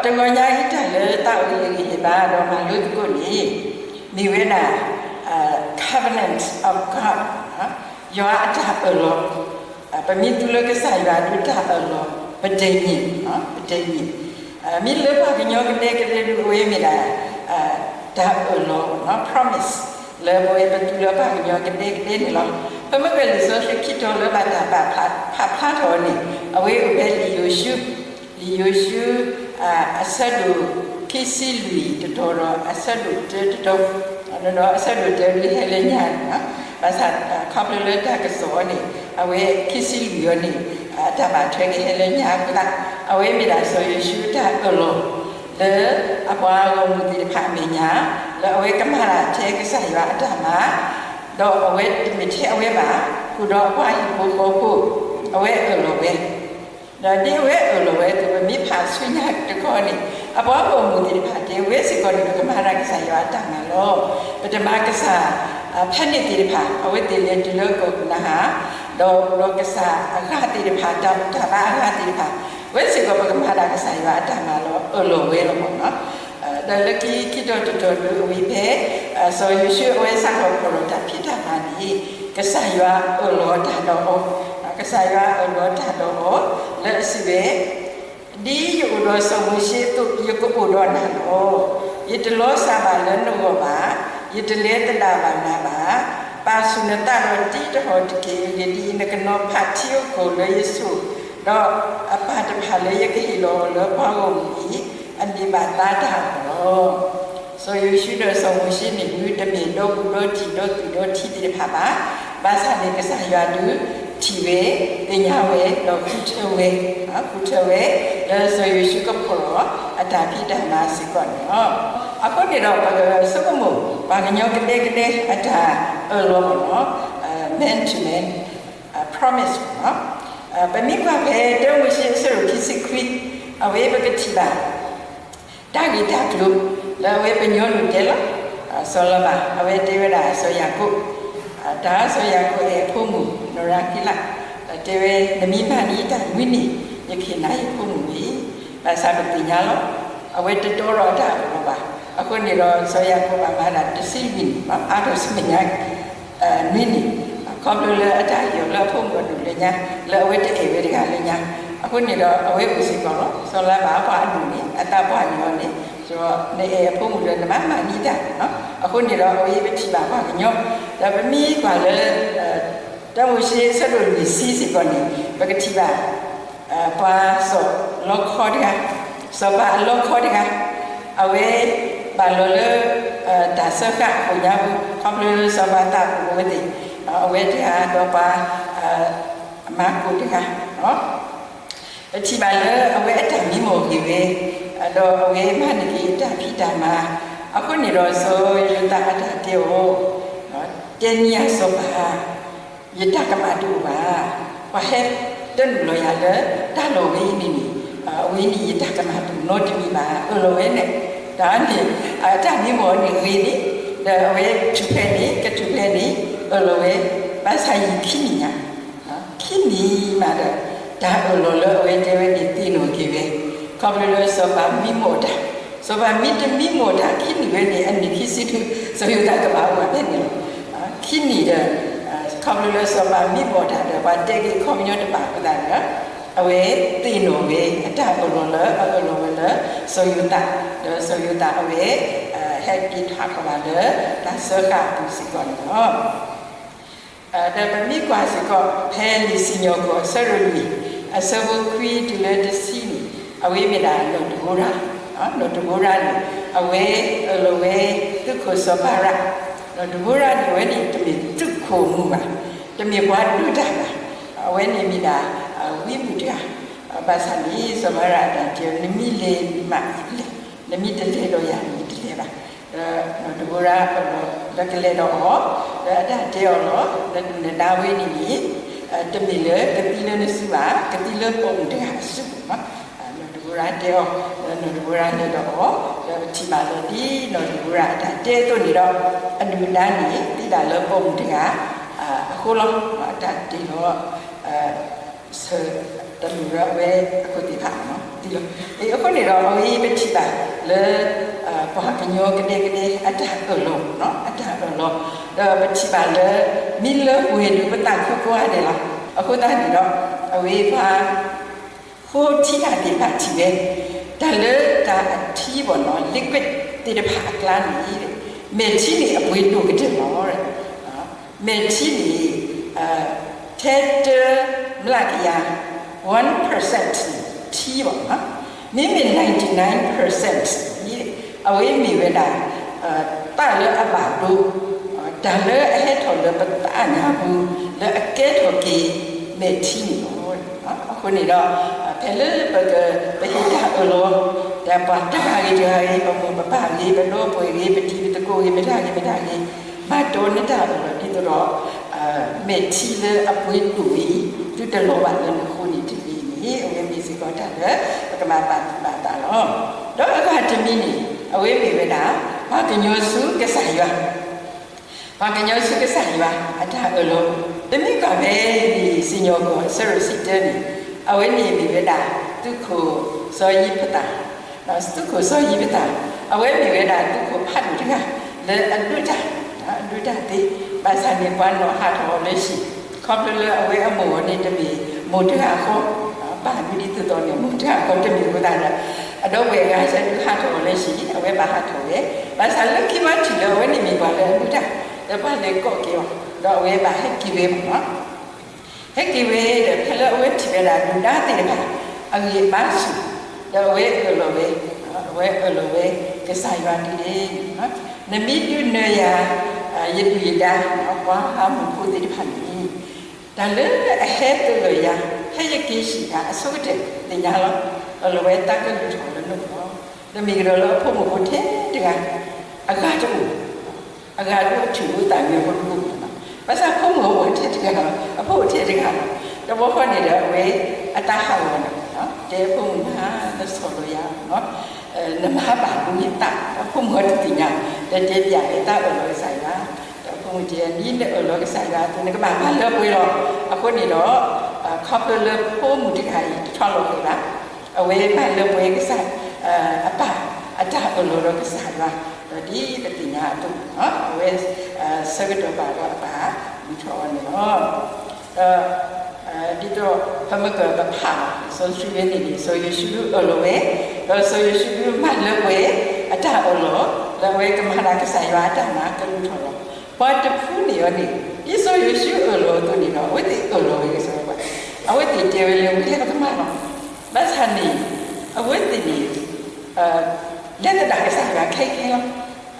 တငွန်ညာဟိတလေတောက်လေးကြီးပါတော့မှလူကိုလေမိဝဲနာcovenant of God ယောအတာပလောပမိတူလကဆိုင်ပါဒုတာပလောပဒိညပဒိညမိလဘကညောကတဲ့ကတဲ့လူဝဲမိလာဒါပလောနော် promise လေဘဝပတူလဘကညောကတဲ့ကတဲ့နေလောပမကလေးဆိုခိတော်လဘတာပါဖာတော်နေအဝေးဥပဲလီယိုရှုအဆဒုကိစီလူတော်အဆဒုတေတော်နော်အဆဒုတေလီဟဲလေညာဘာသာခေါပလလတာကစောနေအဝေးကိစီလူယောနေတဘာထွေဟဲလေညာကလာအဝေးမိလာဆိုယေရှုတာကလောလေအပွားလုံးဒီဖာမညာလေအဝေးကမရာချေကဆာယအတမတော့အဝေးမိချေအဝေးပါခုတော့အပွားဘို့အဝေးကလောပဲဒါဒီဝဲလိုဝဲသူမိဖာဆွေးညာတကောနေအဘောဘုံမူဒီဖာဒီဝဲစီကောနေကမဟာရကဆာယောတာငါလောပထမကစားဖက်နေဒီဖာအဝဲတေလေဒီလောကောကနာဟာတော့လောကစားအခါတေဖာတာဘာအခါတေဖာဝဲစီကောကမဟာရကဆာယောတာငါလောလိုဝဲလောပေါ့နော်ဒါလကီကိတော်တော်လူဝိပဲဆိုယူရှိဝဲစားကောပရိုတာဖြစ်တာပါဒီကဆာယောလောတာတော့ကစားရအလို့တာတော့လက်စီပဲဒီယူတော့ဆုံးရှိသူယူကိုတော့နာတော့ယတလောစာပါလည်းတော့ပါယတလေတတာပါနာပါပါစုနတာတော့တိတော်တကေဒီနကနောဖတ်ချီကိုလေယေစုတော့အပါတဖာလေယကိလောလောဘောမီအန်ဒီဘာတာတာတော့ဆိုယူရှိတော့ဆုံးရှိနေဘူးတပြေတော့ဘူးတော့တီတော့သူတော့တီတိဖာပါဘာသာနေကစားရတူတီဝဲပညာဝဲတော့ခုထဝဲလဲဆိုရရှိကပေါ်အတာပိတနာစီကောနော်အခုနေတော့စကမဘာကညောကတဲ့အတာလောနော် man to man promise နော်ပမိကပဲတော့မရှိစရခိစခွိအဝေဘကတိပါတာဂိတာကလုလဲဝဲပညောလူတဲလားဆောလဘာအဝေတေဝရာဆိုရကုဒါဆိုရကိုဖုံမှုနရကိလာတေဝေနမိမနီတဝိနိယခိနာယဖုံမှုဤဘာသာပတိညာလောအဝေတတော်တော်တာဘောပါအခုနေတော့ဆိုရကိုပါမာနာတစီဝိမအာရစမညာနိနိခေါပလအတာယောလဖုံကိုလူလညာလောဝေတအေဝေတကလညာအခုနေတော့အဝေဥစီကောလောဆောလာဘာဘာလူနိအတဘွားညောနိဆိုတော့နေဖုံမှုလည်းနမမနိတာနော်အခုနေတော့အဝေးပတိပါဘာညောဒါပမီကလည်းတမရှိစလို့ဒီစီကောနေပကတိပါပါဆိုလောက်ခေါ်တယ်စပါလောက်ခေါ်တယ်အဝေးဘာလို့လဲဒါစကကိုရဘူးကမ္ဘာစပါတာကိုဝတိအဝေးတရားတော့ပါမကူတကနော်ပတိပါလေအဝေးအတမီမိုကြီးပဲတော့အဝေးမနကြီးတဖိတာမှာအခုနေတော့ဆိုရတာအတတေဟောနော်တင်းညာဆိုပါယတကမတူပါဘာဟဲတန်လို့ရလေတာလိုဝေးနေအဝေးနီယတကမတူနို့တမီပါလိုဝဲနဲ့ဒါနဲ့အတမီမောနေဝေးနေအဝေးချူဖဲနေကချူဖဲနေလိုဝဲဘာဆိုင်ခိနီညာခိနီမှာဒါလိုလိုအဝေးတဲဝဲနေတီနိုကြီးပဲခေါပလိုဆိုပါမီမိုတာဆိုပါမီတမီမိုတာခိနီပဲနေအနိခိစီတူဆိုရတာကဘာဝပဲနေခိနီတဲ့ခေါပလိုဆိုပါမီမိုတာတဲ့ဘာတဲကြီးကွန်မြူနတီပါကတာအဝေးတီနိုပဲအတာဘလိုလဲဆိုရတာအဝေးဟက်ကိထာခလာလေဒါစကာပူစီကောနော်ဒါပမီကွာစီကောဖဲလီစီညောကိုဆရလီအစဘခွီဒီလေတစီအဝေးမြတာလို့တကူရာလို့တကူရာအဝေးလိုဝဲသူကိုစပါရာလို့တကူရာဝဲနေတမီသူကိုမှုပါတမီဘွားဒုတာအဝဲနေမိတာဝိပုတ္တဘာသာလီစပါရာတန်နမီလေမနမီတလေလို့ရမီတလေပါနော်တကူရာလက်ကလေးတော့ဒါတေော်လို့ဒါဝေးနေပြီတမီလေကတိလေနစုပါကတိလေပုံတဲ့စုပါနော်တကူရာတေော်နော်တကူရာနေတော့ဒီမှာလို့ဒီနော်တကူရာဒါတေတို့နေတော့အနုဒန်းနေတိလာလေပုံတဲ့အခုလုံးဒါဒီတော့ တလူရဝဲအခုဒီခါနော်ဒီလိုအခုနေတော့အဝေးပဲချိပါလေဘာကညောကတဲ့အတာအလုံးနော်အတာအလုံးတော့ပဲချိပါလေမိလဝေဒုပတခုကွာတယ်လားအခုတည်းတော့အဝေးပါဟိုချိတာဒီပါချိပဲဒါလေဒါအထီးပေါ့နော် liquid တိတဖာကလာနေတယ်မေချီနေအပွေးတို့ကတဲ့နော်မေချီနေTED Mlakia 1% T ပေါ့နော်မိမိ99% ဒီအဝေးမိဝဲတာတာလေအပါတို့ဒါလေအဟဲထော်လေပတာညာဘူးလေအကဲထော်ကီမေချီနော်အခုနေတော့ဖဲလေပကပဟိတာအလောဒါပါတာကြီးကြီးပမပပါကြီးဘလို့ပွေကြီးပတိတကိုကြီးမထားကြီးမထားကြီးမတော်နေတာတော့ဒီတော့မေချီလေအပွေးတူကြီးတူတလောပါလည်းခုနေတည်နေအဝေးမြေစီကောတာလေပကမပါတာတော့တော့အခါတမီနေအဝေးမြေပဲတာဘာကညောစုကစားရွာဘာကညောစုကစားရွာအတာအလုံးတမီကပဲဒီစညောကိုဆရစီတဲအဝေးမြေပဲတာသူကိုစောကြီးပတာနော်သူကိုစောကြီးပတာအဝေးမြေပဲတာသူကိုဖတ်လို့တကလေအလူတာတိဘာသာနေပွားတော့ဟာတော်လေးရှိခေါပလအဝေးအမောနေတမီမိုတရာခေါပါမီဒီတော်နေမိုတရာခေါတမီကိုတာအတော့ဝေကဆက်ဟာတော်လေးရှိအဝေးဘာဟာတော်ရဲ့ဘာသာလက်ခိမချီလောဝနေမိပါလေလူတာတပတ်လေကော့ကေတော့အဝေးဘာဟက်ကိဝေပေါ့ဟက်ကိဝေတဲ့ဖလအဝေးချီလာလူတာတဲ့ပါအဝေးပါစုတော့အဝေးအလိုဝေကစားရတဲ့နော်နမီပြုနေရယတိဒါဘာဟာမဖို့တိဖန်နီဒါလည်းအဟဲ့တူလို့ရဟဲ့ရကိရှိတာအစိုးတဲ့တင်ညာလောအလိုပဲတက်ကလို့ထော်လို့နော်တမီကလောဖို့မဖို့တဲ့တကအကားတူချူတာမျိုးဘုလို့ဘာသာဖို့မဖို့တဲ့တကအဖို့တဲ့တကတော့ဘောခေါ်နေတယ်ဝေအတဟာဝနော်တဲဖုန်ဟာသဆောလို့ရနော်နမဘာဘူးညတာဖုန်မတ်တင်ညာတဲ့ပြရဲ့တာလို့ဆိုင်တာဖုန်ဒီနီးနဲ့လို့ဆိုင်တာသူကဘာမှလုပ်ပြီးတော့အခုနေတော့ခေါပလဖို့မှုတခိုင်ထောက်လို့ရတာအဝေးမှလုပ်ဝေးကစားအပအတာလို့ကစားတာဒီတင်ညာတော့နော်အဝေးစကတော့ပါတော့ပါဒီထောက်နေတော့ဒီတော့ဖမကပဖာဆိုရှိရနေပြီဆိုရရှိလို့အလိုပဲဆိုရရှိလို့မှလည်းဝဲအတာအလိုလည်းဝဲကမဟာကဆိုင်ရတာနာကလူထော်လို့ဘာတဖူးနေရနေဒီဆိုရရှိအလိုတို့နေတော့ဝဲဒီအလိုပဲဆိုတော့အဝဲဒီတေဝလေဝဲကမှတော့ဘတ်ဟန်နီအဝဲဒီလက်တတာကဆိုင်ရခိုက်ခဲလို့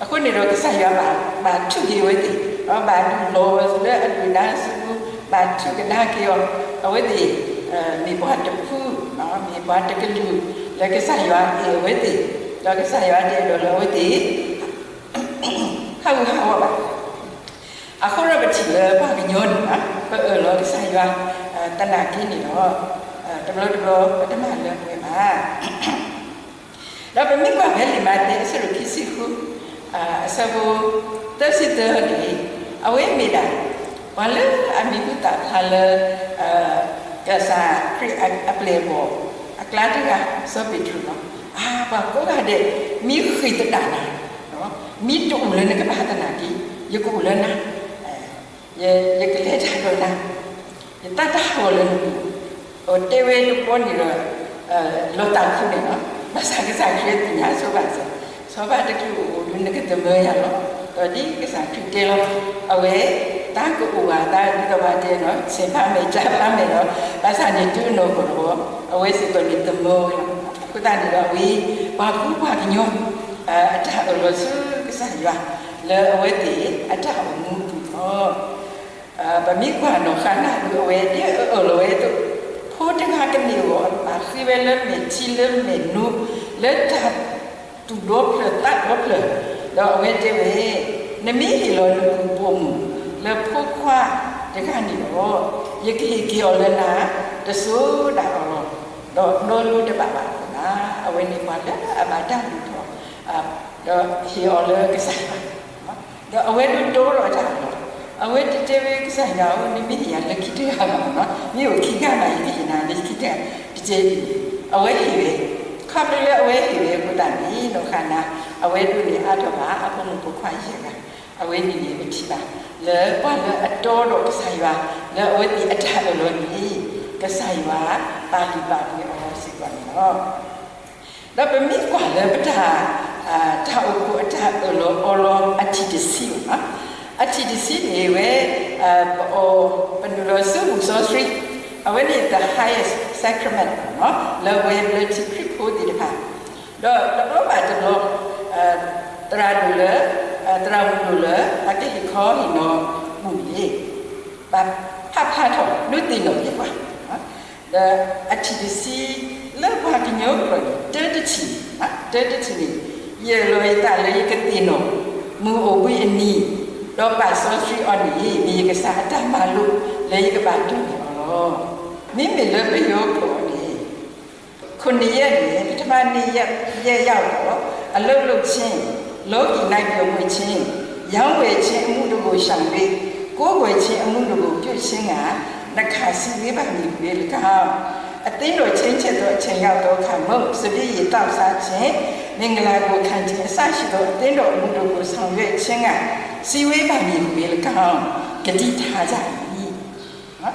အခုနေတော့ကဆိုင်ရပါထုကြီးဝဲဒီဘာလို့လဲအတူဒါစကူဘာချက်ကနာကရောအဝဲဒီမိဘတဖူးနော်မိဘတကလူလက်ကစားရွာအဝဲဒီလက်ကစားရွာတဲ့လောဝဲဒီဟာပါအခုရပချီလေဘာကညောနော်လောက်ကစားရွာတနာကင်းနေတော့တဘလို့ပထမလဲဝင်ပါတော့ဘယ်မိကဘယ်လီမတဲ့ဆရခိစီခုအစဘောတစီတဲ့ဒီအဝဲမိတာဘာလဲအမိကူတာဟာလေကစားခရီအပလေဘောအကလာတကစောပိထူနော်ဘာကိုကတဲ့မိခိတတာနော်မိတူလည်းကဘာတနာဒီယကူလည်းနာယကလေးတာတော့နာယတတာဟောလည်းဟိုတေဝဲလူပေါ်နေတော့လောတာခုနေနော်ဘာသာကစားရဲတင်ညာဆိုပါစောပါတကူလူနကတမဲရနော်တော့ဒီကစားဖြစ်တယ်လို့အဝဲတာကိုဝါတာဒီတော့ပါတယ်နော်စင်ပါမယ်ကြားပါမယ်နော်ဘာသာနေတူနော်ကိုတော့အဝဲစီကိုနေတမောကုတာနေတော့ဝီဘာကူဘာညောအတာလို့စကစားရလေအဝဲတီအတာမူဟောဗမိကွာနော်ခနာဒီအဝဲဒီအလိုဝဲတော့ဖိုးတခါကနေရောဘာခိဝဲလက်နဲ့ချီလက်နဲ့နုလက်တာတူတော့ပြတ်တော့ပြတော့အဝဲတဲ့ဝဲနမီဟီလိုပုံလေဖုခွာတခါနေတော့ယကိကျော်လည်းနာတဆူတာတော့နိုလူတပါပါနာအဝဲနေပါလားအမတန်တော့တော့ဟီအော်လေကစားတော့အဝဲတို့တော့ကြတော့ အဝဲတတဲပဲဆိုင်တော့နိမိတ်ရလက်ခိတဲ့ဟာနော်မြို့ခိကနိုင်ဒီနာလက်ခိတဲ့တတဲအဝဲခိပဲခပ်လေအဝဲခိပဲဘုဒ္ဓမီလောခနာအဝဲတို့နေအတော့ပါအကုန်လုံးကိုခွင့်ရကအဝဲနေနေပြီပါလေဘာလဲအတော်တော့ဆိုင်ပါလေအဝဲဒီအထက်လို့နေကဆိုင်ပါပါဠိပါဠိအောစီကွာနော်ဒါပေမဲ့ကွာလေပတာတာအကိုအထက်လို့အော်လို့အတိတစီနော်အတိတစီနေဝဲပန်လို့စုဆိုစရီအဝဲဒီ the highest sacrament နော်လေဝဲလက်ချခရစ်ကိုဒီတပါတော့ဘာတော့တရာဒူလေတရာဝူလေအတိတ်ခေါ်ဟိနောမူလေးဘာဖတ်တော့လူတင်လို့ပြပါနော်အတိတစီလေဘာကညောတော့တဲတချီတဲတချီရေလိုရတာလေကတိနောမူအဝိအနီတော့ပါဆောစရီအော်နီဒီကစားတမလူလေကပါတူရောမိမိလည်းပြရောပေါ်နေခုနှစ်ရက်နေပထမနေ့ရက်ရောက်တော့အလုတ်လုတ်ချင်းလောကီနိုင်ပြုံးဝင်ချင်းရောင်းဝယ်ချင်းအမှုတို့ကိုရှောင်ပြီးကိုယ်ဝယ်ချင်းအမှုတို့ကိုပြုတ်ချင်းကနှခါစီဝေးပါမိပြီလေကအသိတော်ချင်းချက်တော့အချိန်ရောက်တော့ခံမို့စပြည့်ရတောက်စားခြင်းမင်္ဂလာကိုခံခြင်းအစရှိသောအသိတော်အမှုတို့ကိုဆောင်ရွက်ခြင်းကစီဝေးပါမိပြီလေကောင်ဂတိထားကြပြီနော်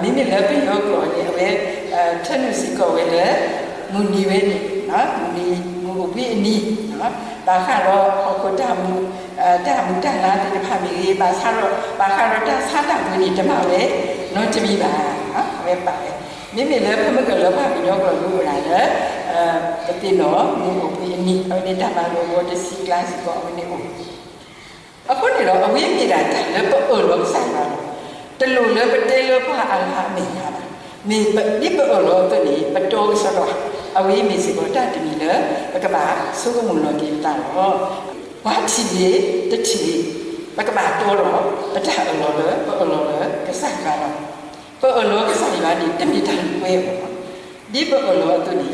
မိမိလည်းပြီးတော့ကိုယ်လည်းပဲထက်နုစီကိုဝဲလေမူနီဝဲနေနော်မူဘိအနီနော်ဘာခါတော့ဟောကတာမူတာလာတဲ့ဖာမီလေးဘာခါတော့တာစားတာဝင်နေတမပဲနော်ကြည့်ပါနော်ဝဲပါမိမိလည်းဖမကလည်းပါပြီးတော့ကိုလူလာလေတတိနော်မူဘိအနီအဲ့ဒါပါလို့ဝတ်စီကလစ်ကိုအနီကိုအခုနေတော့အဝေးမြေတာလည်းပေါ့လို့ဆိုင်ပါတလူလည်းပတဲလို့ပါအလာမေးတာမေဒီပေါ့လို့တနီပတော်ဆိုတော့အဝေးမြေစီကိုတတ်တယ်လေကဘာစုကမလို့ဒီတာတော့ဘာချီတချီကဘာတော်တော့ပတတ်လို့လေပေါ့လို့လေကစားကတော့ပေါ့လို့ကစားရတဲ့တမိတိုင်းဝဲပေါ့ဒီပေါ့လို့တနီ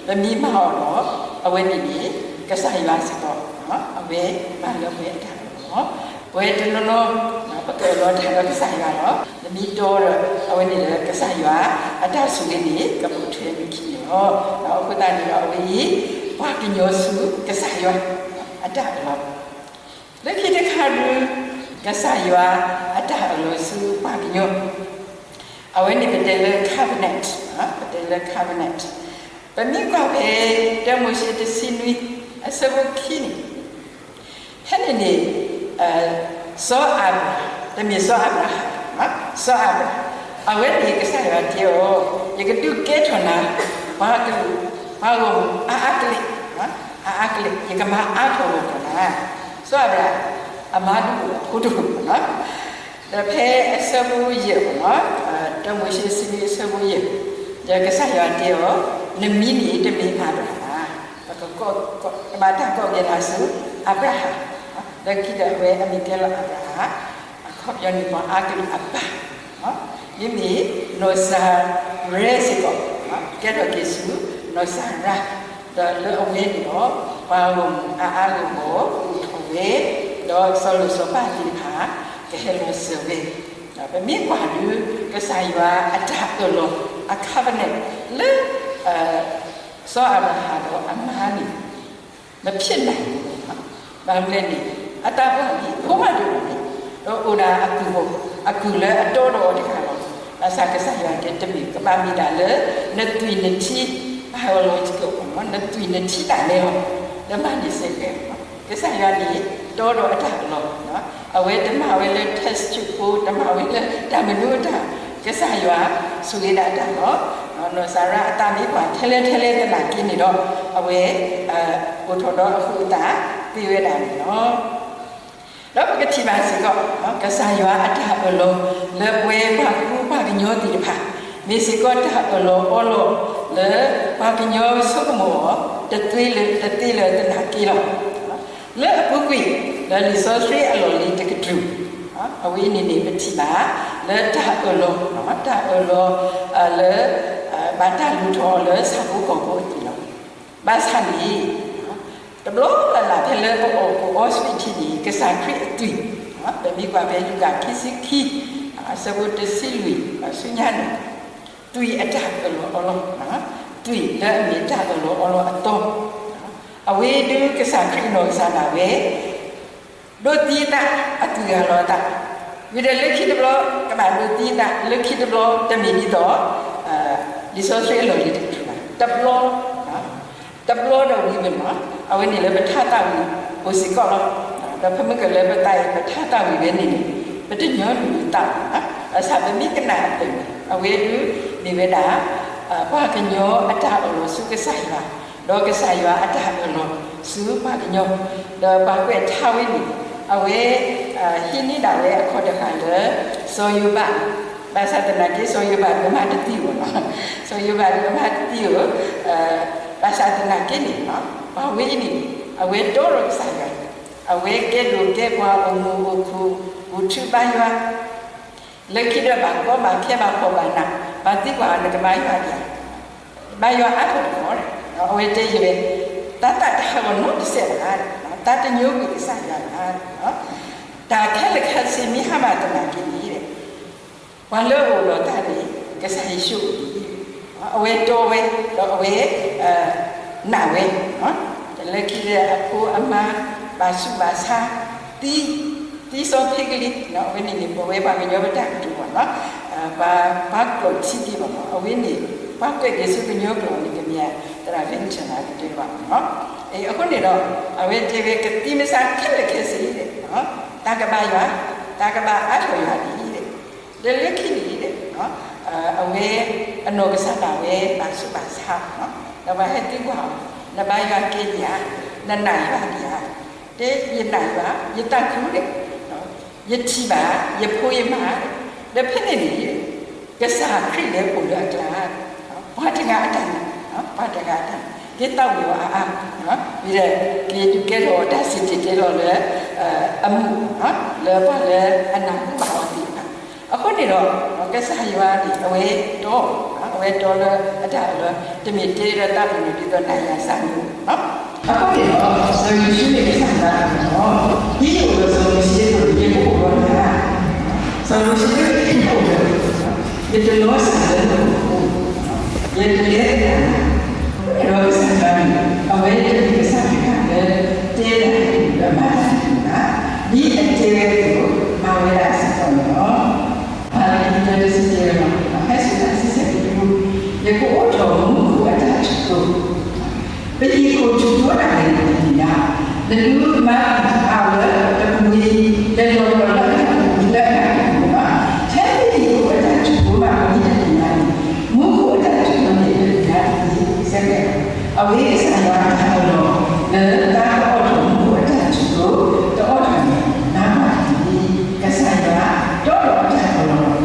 လမီမဟောတော့အဝေးမြေကစားရစတော့နော်အဝေးဘာလို့ဝဲတာနော်ဝဲတလုံးလုံးပကလောထားတော့ကစားရတော့လမီတော်အဝဲနေလည်းကစားရအတဆုလေးနေကပုထွေးမိခီရောနောက်ခုတည်းတော့အဝေးဘာကညောစုကစားရအတလောလက်ခိတခါလူကစားရအတလောစုဘာကညောအဝဲနေကတဲ့လေ cabinet ပတဲ့လေ cabinet ပမိကပဲတမရှိတစင်းဝီအစဘခိနီဟဲ့နေစောအပ်တမီစောအပ်စောအပ်အဝဲဒီကစားရတဲ့ရကတူကဲထွန်နာဘာကူဘာကိုအာကလိရကမအားထုတ်လို့ကလားစောအပ်အမဒူခုတူနော်တဖဲအစဘူးရေနော်တမရှိစီအစဘူးရေရကစားရတဲ့နမီနီတမီအားတော့ဘာကောဘာတာကောရလာစုအဘရာလကိဒဝဲအမိကလာအဘရာခေါပယနိမအာကလိအဘနော်ယမီနောစာရဲစီကောကဲတော့ကိစုနောစာရာဒါလောအဝဲတော့ဘာလို့အားလုံးကိုထော်ဝဲတော့ဆောလို့စပါတိခါကဲလို့စဝဲဒါပေမဲ့ဘာလို့ကစားရအတတ်လို့အခါနဲ့လေစောအဘဟာတော့အမှန်နီမဖြစ်နိုင်ဘူးဘာလို့လဲနေအတားဘာဒီဘုမတို့တော့ဥဒါအခုလည်းအတော်တော်ဒီခါတော့အစားကစားရတဲ့တမီကပါမီတာလေနတွီနချီဘိုင်ယိုလိုဂျီကပေါ့နတွီနချီတာလေဓမ္မနိစေကေကစားရတဲ့တော်တော်အတားလို့နော်အဝဲဓမ္မဝဲလေ test ချုပ်ဖို့ဓမ္မဝဲလေဓမ္မနုတာကစားရဆိုရတာတော့နော်စာရအတားလေးပါထဲလဲတလာกินနေတော့အဝဲကိုထော်တော့အခုတာပြည့်ရတာနော်တော့ကတိပါစီကောကစားရအတားဘလုံးလေဝဲပါကူပါညောတိတဖာမေစီကောတာဘလုံးအော်လို့လေပါညောဆုကမောတသွေးလေတနာကီလောလေအပုကွေလေလီဆိုစရီအလိုလီတကတူအဝေးနေပတိပါလေတာဘလုံးနော်တာဘလုံးလေဘာတာလူတော်လေစဘူးကောကိုတီလောဘာသာနီတဘလို့လာဖဲလေကိုအော့စပီတီကစားခရစ်အတွေ့ ပဲမိကွာပဲယူကခိစီခိစဘုတစီလူဆုညာနတွေ့အတာကလောအလောနော်တွေ့လက်မိတာကလောအလောအတော့အဝေးတူကစားခိနောစားနာပဲဒိုတီတာအတူရလောတာဝိရလက်ခိတဘလကဘာဒိုတီတာလက်ခိတဘလတမီနီတော့ဒီဆိုဆွေလောလီတဘလတဘလတော့ဝိမနော်အဝေးနေလည်းပထတာဝီဟိုစီကောလောဒါဖမကလည်းပတိုင်ပထတာဝီပဲနေပတညောလူတာအစားမီကနာတယ်အဝေးလူနေဝဒါဘာကညောအတာအလိုစုကဆိုင်ပါတော့ကဆိုင်ရအတာအလိုစုဘာကညောတော့ဘာကွဲထားဝိနေအဝေးဟိနိတာဝဲအခေါ်တခါလေဆိုယူပါဘာသာတနာကြီးဆိုယူပါမမတတိဝနော်ဆိုယူပါမမတတိဝဘာသာတနာကြီးနေနော်ဘာဝိနေအဝေးတော့ရဆိုင်ရအဝေးကဲလို့ကဲပွားအောင်မူခုဘူချပါယလက်ခိရဘာကောမဖြဲပါပေါ်ပါနာဘာတိကွာနဲ့ကမိုင်းပါပြန်ဘာယောအထုခေါ်တယ်အဝေးတည်းရပဲတတ်တာဟောလို့ဆက်လာတတ်တညိုးကိုဆိုင်ရတာနော်ဒါခက်လက်ခက်စီမိဟမတနာကြီးနေတယ်ဘာလို့လို့တာဒီကဆိုင်ရှုအဝေးတော်ဝဲတော့အဝေးနာဝဲနော်လက်ခိရအဖိုးအမဘာစုဘာသာတီစောဖိကလေးနော်ဝိနေနေဘဝဲပါမညောပတတူပါနော်ဘာကိုချီတီပါနော်အဝိနေဘာကွက်ကစုကညောကလုံးနေကမြတရာဗင်ချနာတူပါနော်အခုနေတော့အဝိတေဝကတိမစားခက်လက်ခဲစီတဲ့နော်တာကဘာရွာတာကဘာအထော်ရွာဒီတဲ့လက်ခိနေတဲ့နော်အဝိအနောကစားတာဝဲဘာစုဘာသာနော်တော့ဘာဟဲ့တိကွာနဘာရွာကေညာနနိုင်ပါညာတဲ့ရနိုင်ပါရတခုတဲ့ရချီပါရဖိုးရမှာလက်ဖြစ်နေနေကစားခရစ်လေးပုံရအကလာဘာတကအတန်နော်ဘာတကအတန်ဒီတော့ရောအာနော်ပြီးတဲ့ကေတူကဲတော့ဒါစစ်တေတော့လေအမှုနော်လေပါလေအနာပါဝတိအခုနေတော့ကစားရွာဒီအဝဲတော့အဝဲတော့လေအတာလေတမီတေရတာဘူးဒီတော့နိုင်ရဆန်းနော်အခုနေတော့ဆိုရင်ရှိနေစံတာနော်ဒီလိုဆိုရင်ရှိလို့ဒီကိုဘောတာဆိုရင်ရှိလို့ဒီကိုဘောတာဒီလိုစံတယ်ရဲ့ရဲ့ရောစံတယ်အဝဲဒီစံတယ်တေးတယ်ဘာမှနာဒီအတေးကိုမဝဲရစတော့နော်အားလုံးဒီစတေးမှာဟဲ့စစ်စစ်စစ်ဒီရေကိုတော့ဘူးအတားချူပဲဒီကိုချူတော့တယ်ဒီနာဒီလူမအားလည်းတမီတဲ့လိုလိုလည်းလက်ခံပါတဲ့ဒီကိုအတားချူမှာဒီနာမူကိုအတားချူနေတာဒီစက်ကအဝေးဆိုင်ရာထားလို့လည်းတာတော့မူအတားချူတော့တော့နာမဒီကဆိုင်ရာတော့ထားလို့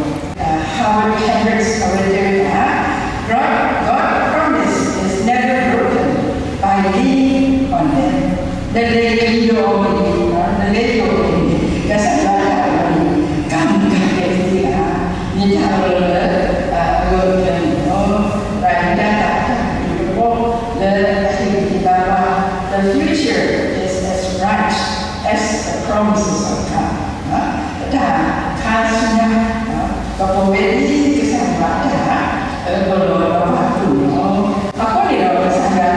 Howard Hendricks already that God promise is never broken by leaning on them. The lady you already know, the lady you already that's a lot of money. Come get the need to have a good right the future is as bright as the promises of God. Và cô bé đi cái sản phẩm ở rồi nó phát triển nó có điều là sản phẩm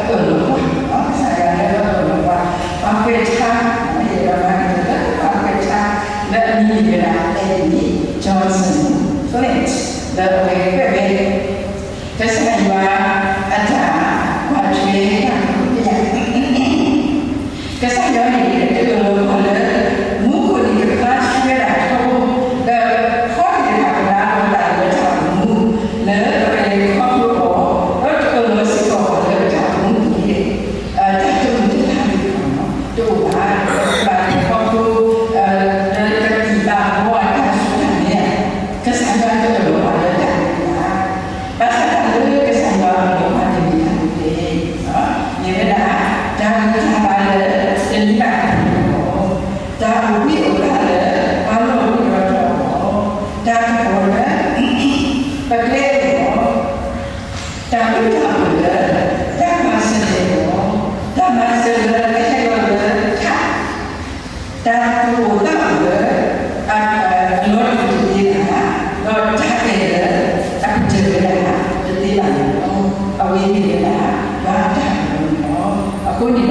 ở rồi nó sản phẩm ở rồi và quê cha nó gì là mang cái đất và quê cha đã đi là Eddie Johnson Flint đã về cái sản phẩm anh trả và chế cái sản phẩm này là cái đồ mà là muốn của những cái class kia là không Ini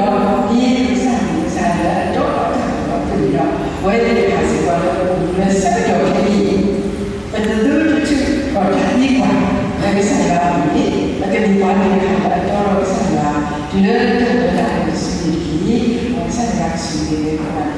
တော့ဒီဆိုင်တော့ပြီးတော့ဝယ်တဲ့ခါစီကတော့လည်းဆက်တော့ခရီးဘယ်လိုလုပ်ချင်တော့ဒီကွာလည်းဆိုင်ကဒီအကဒီပါနေခါတော့ဆိုင်ကဒီလိုတော့တာစီကြီးဆိုင်ကစီကြီးက